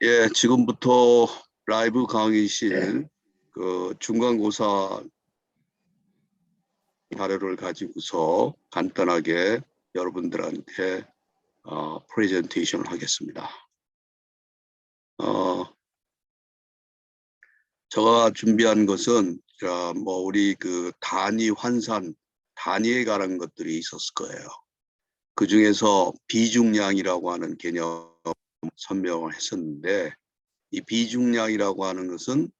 예, 지금부터 라이브 강의실 중간고사 자료를 가지고서 간단하게 여러분들한테 프레젠테이션을 하겠습니다. 제가 준비한 것은 우리 단위 환산, 단위에 관한 것들이 있었을 거예요. 그 중에서 비중량이라고 하는 개념 설명을 했었는데, 이 비중량이라고 하는 것은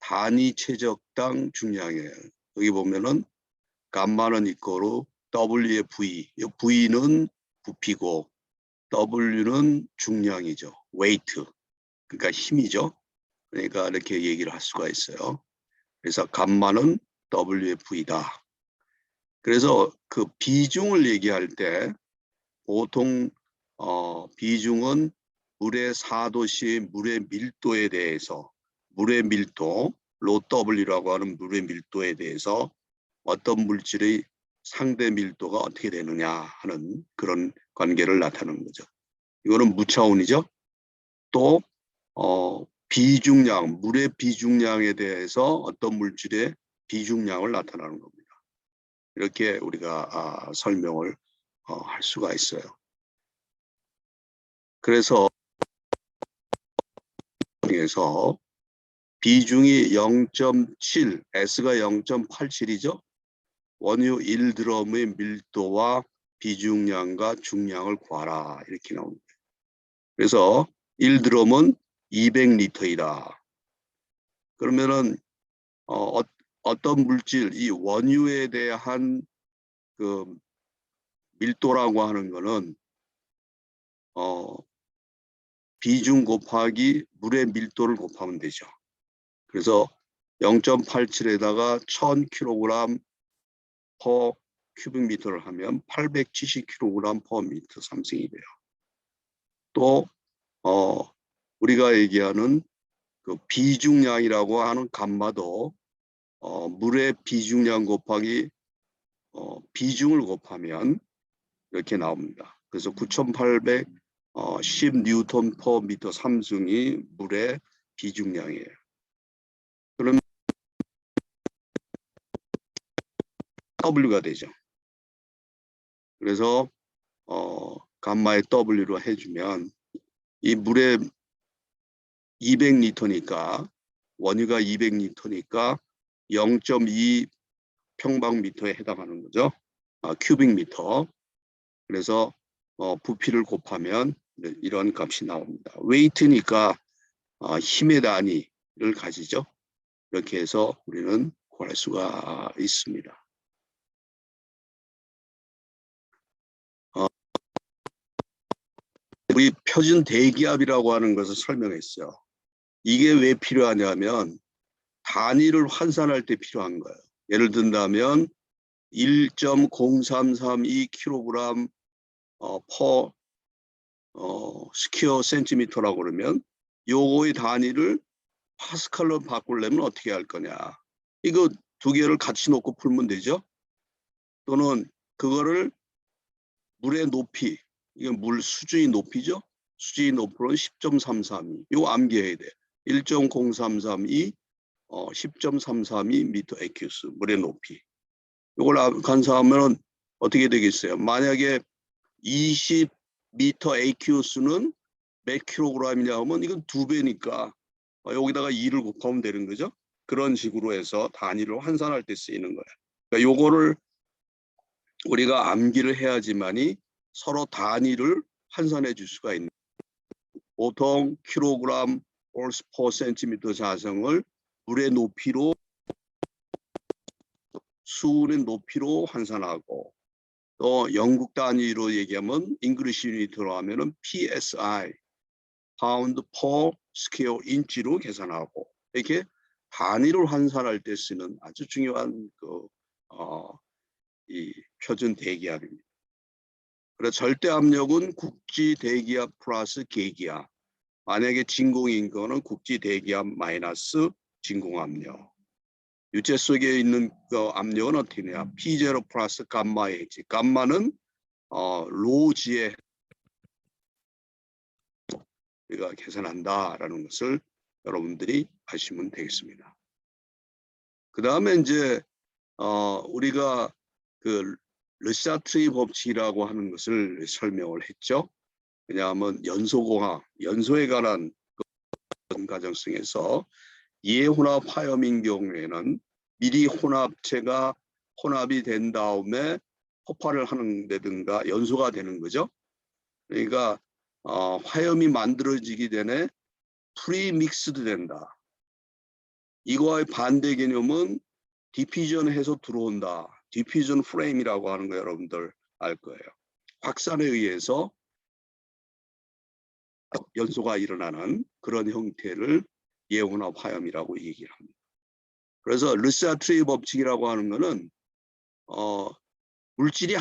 단위 최적당 중량이에요. 여기 보면은 감마는 이꼬로 W의 V, V는 부피고 W는 중량이죠. weight, 그러니까 힘이죠. 그러니까 이렇게 얘기를 할 수가 있어요. 그래서 감마는 W의 V다. 그래서 그 비중을 얘기할 때 보통 비중은 물의 사도시 물의 밀도에 대해서 물의 밀도, 로 W라고 하는 물의 밀도에 대해서 어떤 물질의 상대 밀도가 어떻게 되느냐 하는 그런 관계를 나타내는 거죠. 이거는 무차원이죠. 또 비중량, 물의 비중량에 대해서 어떤 물질의 비중량을 나타내는 겁니다. 이렇게 우리가 설명을 할 수가 있어요. 그래서 중에서 비중이 0.7, S가 0.87이죠. 원유 1드럼의 밀도와 비중량과 중량을 구하라 이렇게 나옵니다. 그래서 1드럼은 200리터이다. 그러면은 어떤 물질, 이 원유에 대한 그 밀도라고 하는 거는 비중 곱하기 물의 밀도를 곱하면 되죠. 그래서 0.87에다가 1000kg per 큐빅미터를 하면 870kg per 미터 삼승이 돼요. 또 우리가 얘기하는 그 비중량이라고 하는 감마도 물의 비중량 곱하기 비중을 곱하면 이렇게 나옵니다. 그래서 9810 뉴턴 퍼 미터 삼승이 물의 비중량이에요. 그러면 W가 되죠. 그래서 감마의 W로 해주면 이 물의 200리터니까 원유가 200리터니까 0.2 평방미터에 해당하는 거죠. 큐빅미터. 그래서 부피를 곱하면 이런 값이 나옵니다. 웨이트니까 힘의 단위를 가지죠. 이렇게 해서 우리는 구할 수가 있습니다. 우리 표준 대기압이라고 하는 것을 설명했어요. 이게 왜 필요하냐면 단위를 환산할 때 필요한 거예요. 예를 든다면 1.0332kg per 스퀘어 센티미터라고 그러면 요거의 단위를 파스칼로 바꾸려면 어떻게 할 거냐. 이거 두 개를 같이 놓고 풀면 되죠. 또는 그거를 물의 높이, 이건 물 수주의 높이죠. 수주의 높이는 10.332. 이거 암기해야 돼. 1.0332 10.332 미터 에큐스 물의 높이. 이걸 간사하면 어떻게 되겠어요? 만약에 20 미터 에큐스는 몇 킬로그램이냐 하면 이건 2배니까 여기다가 2를 곱하면 되는 거죠. 그런 식으로 해서 단위를 환산할 때 쓰이는 거예요. 그러니까 요거를 우리가 암기를 해야지만이 서로 단위를 환산해 줄 수가 있는 거예요. 보통 킬로그램 올스 퍼 센티미터 자성을 물의 높이로 수온의 높이로 환산하고 또 영국 단위로 얘기하면 잉글리시 유니트로 하면은 PSI 파운드 퍼 스퀘어 인치로 계산하고 이렇게 단위를 환산할 때 쓰는 아주 중요한 이 표준 대기압입니다. 그래서 절대 압력은 국지 대기압 플러스 계기압. 만약에 진공인 거는 국지 대기압 마이너스 진공 압력. 유체 속에 있는 그 압력은 어떻게 되냐? P0 플러스 감마 H. 감마는 로지에 우리가 계산한다라는 것을 여러분들이 아시면 되겠습니다. 그 다음에 이제 우리가 그 르샤트리 법칙이라고 하는 것을 설명을 했죠. 왜냐하면 연소공학, 연소에 관한 가정성에서 예혼합 화염인 경우에는 미리 혼합체가 혼합이 된 다음에 폭발을 하는 데든가 연소가 되는 거죠. 그러니까 화염이 만들어지기 전에 프리믹스드 된다. 이거와의 반대 개념은 디퓨전해서 들어온다. 디퓨전 프레임이라고 하는 거 여러분들 알 거예요. 확산에 의해서 연소가 일어나는 그런 형태를 예혼합 화염이라고 얘기를 합니다. 그래서 르샤트리 법칙이라고 하는 거는 물질이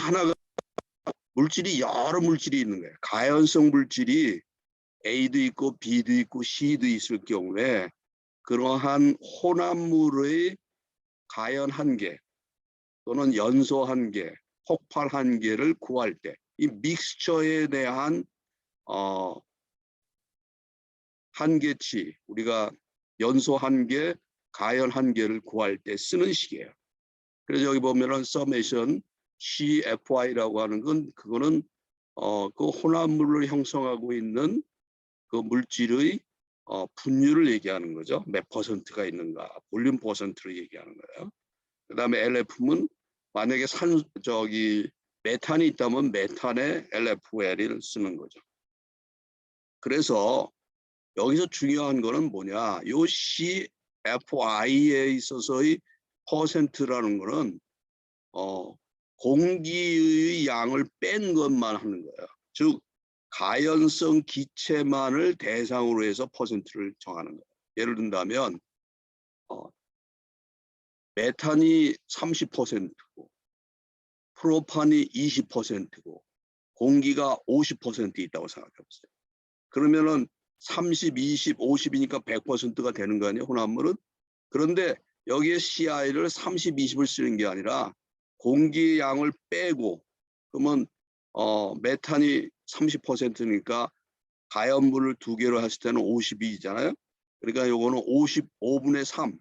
여러 물질이 있는 거예요. 가연성 물질이 A도 있고 B도 있고 C도 있을 경우에 그러한 혼합물의 가연 한계 또는 연소 한계, 폭발 한계를 구할 때 이 믹스처에 대한 한계치, 우리가 연소 한계, 가연 한계를 구할 때 쓰는 식이에요. 그래서 여기 보면은 서메이션 CFY라고 하는 건 그거는 그 혼합물을 형성하고 있는 그 물질의 분율을 얘기하는 거죠. 몇 퍼센트가 있는가, 볼륨 퍼센트를 얘기하는 거예요. 그다음에 LF는 만약에 메탄이 있다면 메탄의 LFL을 쓰는 거죠. 그래서 여기서 중요한 거는 뭐냐? 요 CFI에 있어서의 퍼센트라는 거는 공기의 양을 뺀 것만 하는 거예요. 즉 가연성 기체만을 대상으로 해서 퍼센트를 정하는 거예요. 예를 든다면 메탄이 30%고 프로판이 20%고 공기가 50% 있다고 생각해 보세요. 그러면은 30, 20, 50이니까 100%가 되는 거 아니에요, 혼합물은? 그런데 여기에 CI를 30, 20을 쓰는 게 아니라 공기 양을 빼고 그러면 메탄이 30%니까 가연물을 두 개로 했을 때는 52잖아요. 그러니까 요거는 55분의 3,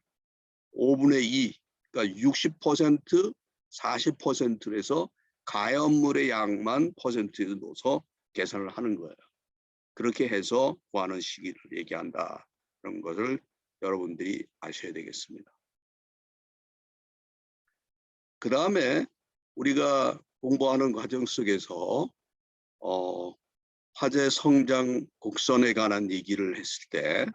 5분의 2, 그러니까 60%, 40%에서 가연물의 양만 퍼센트에 넣어서 계산을 하는 거예요. 그렇게 해서 구하는 시기를 얘기한다는 것을 여러분들이 아셔야 되겠습니다. 그 다음에 우리가 공부하는 과정 속에서 화재 성장 곡선에 관한 얘기를 했을 때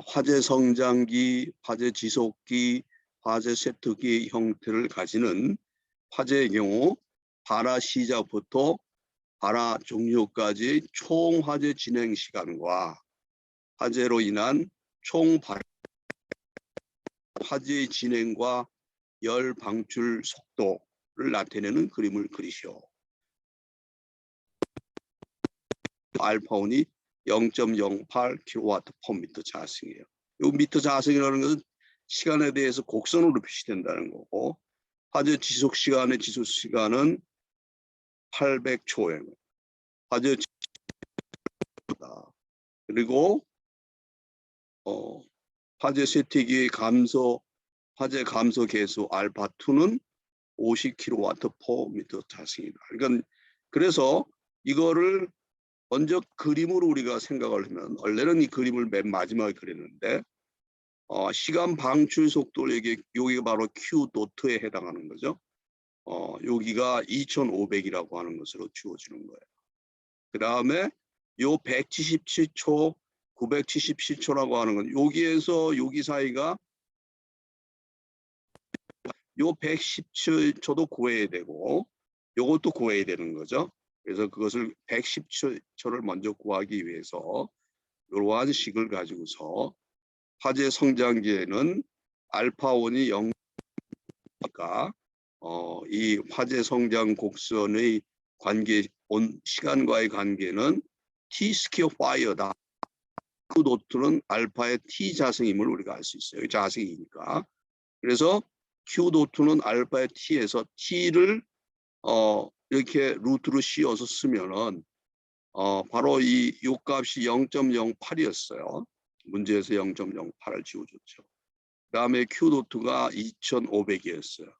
화재 성장기, 화재 지속기, 화재 세트기 형태를 가지는 화재의 경우 발화 시작부터 발화 종료까지 총 화재 진행 시간과 화재로 인한 총 화재의 진행과 열 방출 속도를 나타내는 그림을 그리시오. 알파온이 0.08kW/m 자승이에요. 이 미터 자승이라는 것은 시간에 대해서 곡선으로 표시된다는 거고 화재 지속 시간은 800초예요. 화재 그리고 화재 세티기의 화재 감소 계수 알파2는 50kW/m 자승이다. 그러니까 그래서 이거를 먼저 그림으로 우리가 생각을 하면 원래는 이 그림을 맨 마지막에 그렸는데 시간 방출 속도를 여기가 바로 Q 도트에 해당하는 거죠. 여기가 2500이라고 하는 것으로 주어지는 거예요. 그 다음에 요 177초, 977초라고 하는 건 여기에서 여기 사이가 요 117초도 구해야 되고 요것도 구해야 되는 거죠. 그래서 그것을 110초를 먼저 구하기 위해서 이러한 식을 가지고서 화재 성장기에는 알파1이 0이니까 이 화재 성장 곡선의 관계, 시간과의 관계는 T 스퀘어 파이어다. 그 도트는 알파의 T 자승임을 우리가 알 수 있어요. 자승이니까. 그래서 Q 도트는 알파의 T에서 T를 이렇게 루트로 씌워서 쓰면은 바로 이 요값이 0.08이었어요. 문제에서 0.08을 지워줬죠. 그 다음에 Q도트가 2500이었어요.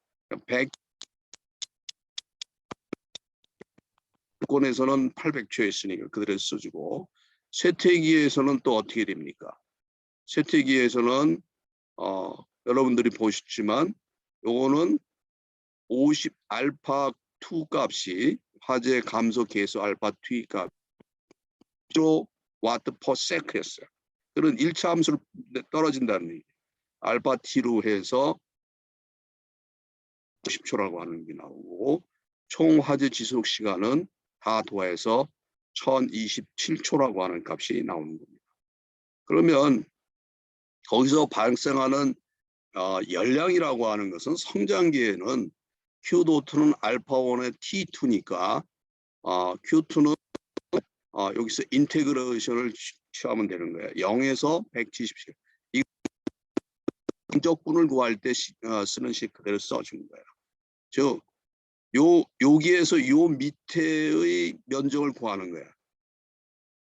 100권에서는 800초였으니까 그대로 써주고, 쇠퇴기에서는 또 어떻게 됩니까? 쇠퇴기에서는 여러분들이 보셨지만 요거는 50 알파 2 값이 화재 감소 계수 알파 2 값 와트 퍼 세크였어요. 그런 1차 함수를 떨어진다는 얘기. 알파 t로 해서 50초라고 하는 게 나오고, 총 화재 지속 시간은 다 더해서 1027초라고 하는 값이 나오는 겁니다. 그러면 거기서 발생하는 열량이라고 하는 것은 성장기에는 Q도트는 알파1의 T2니까 Q2는 여기서 인테그레이션을 취하면 되는 거예요. 0에서 170. 이 정적분을 구할 때 쓰는 식 그대로 써주는 거예요. 즉 여기에서 요 밑에의 면적을 구하는 거예요.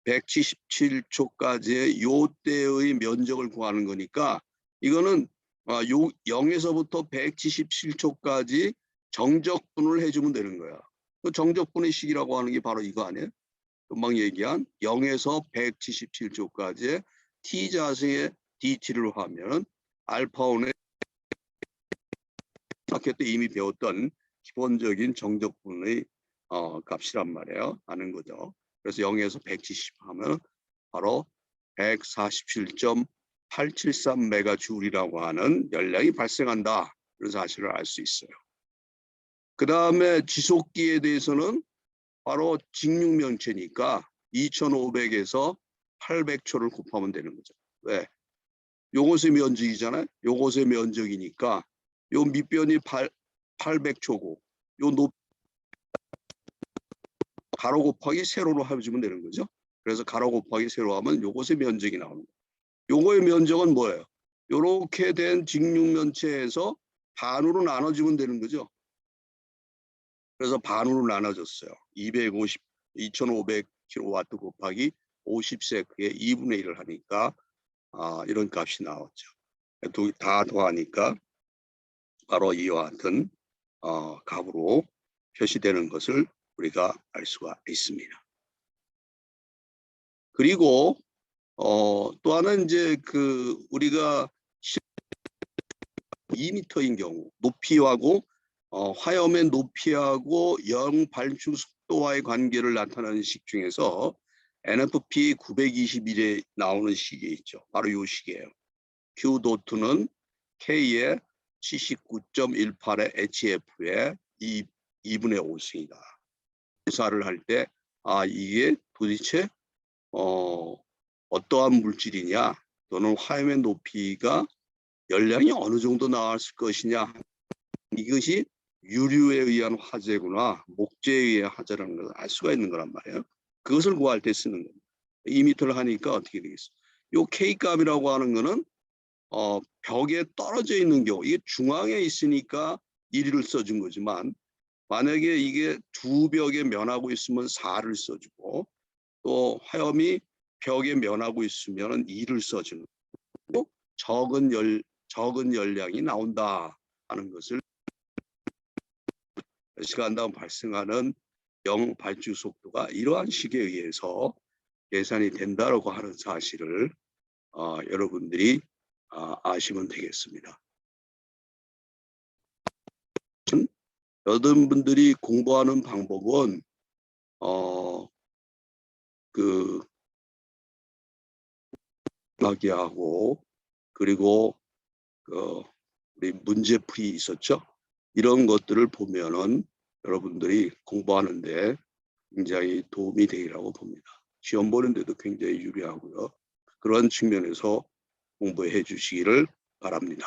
177초까지의 요 때의 면적을 구하는 거니까 이거는 0에서부터 177초까지 정적분을 해주면 되는 거야. 그 정적분의 식이라고 하는 게 바로 이거 아니에요? 금방 얘기한 0에서 177초까지의 t자승의 dt를 하면 알파1의 학교 때 이미 배웠던 기본적인 정적분의 값이란 말이에요. 아는 거죠. 그래서 0에서 170 하면 바로 147.873 메가줄이라고 하는 열량이 발생한다. 그런 사실을 알 수 있어요. 그 다음에 지속기에 대해서는 바로 직육면체니까 2500에서 800초를 곱하면 되는 거죠. 왜? 요것의 면적이잖아요. 요것의 면적이니까 요 밑변이 800초고 요 높이 가로 곱하기 세로로 해주면 되는 거죠. 그래서 가로 곱하기 세로 하면 요것의 면적이 나옵니다. 요거의 면적은 뭐예요? 요렇게 된 직육면체에서 반으로 나눠주면 되는 거죠. 그래서 반으로 나눠줬어요. 2500kW 곱하기 50세크의 2분의 1을 하니까 이런 값이 나왔죠. 다 더하니까 바로 이와 같은 값으로 표시되는 것을 우리가 알 수가 있습니다. 그리고 또 하나는 이제 우리가 2m인 경우 높이하고 화염의 높이하고 영 발충 속도와의 관계를 나타내는 식 중에서 NFP 921에 나오는 식이 있죠. 바로 이 식이에요. Q도트는 K의 79.18의 HF의 2분의 5승이다. 조사를 할 때 이게 도대체 어떠한 물질이냐 또는 화염의 높이가 열량이 어느 정도 나왔을 것이냐, 이것이 유류에 의한 화재구나 목재에 의한 화재라는 것을 알 수가 있는 거란 말이에요. 그것을 구할 때 쓰는 겁니다. 2m를 하니까 어떻게 되겠어? 요 K값이라고 하는 거는 벽에 떨어져 있는 경우, 이게 중앙에 있으니까 1을 써준 거지만 만약에 이게 두 벽에 면하고 있으면 4를 써주고 또 화염이 벽에 면하고 있으면 2를 써주는 거고 적은 열량이 나온다 하는 것을 시간 다음 발생하는 영 발주 속도가 이러한 식에 의해서 계산이 된다라고 하는 사실을 여러분들이 아시면 되겠습니다. 여러분들이 공부하는 방법은 하고 그리고 우리 문제풀이 있었죠. 이런 것들을 보면은 여러분들이 공부하는데 굉장히 도움이 되리라고 봅니다. 시험 보는 데도 굉장히 유리하고요. 그런 측면에서 공부해 주시기를 바랍니다.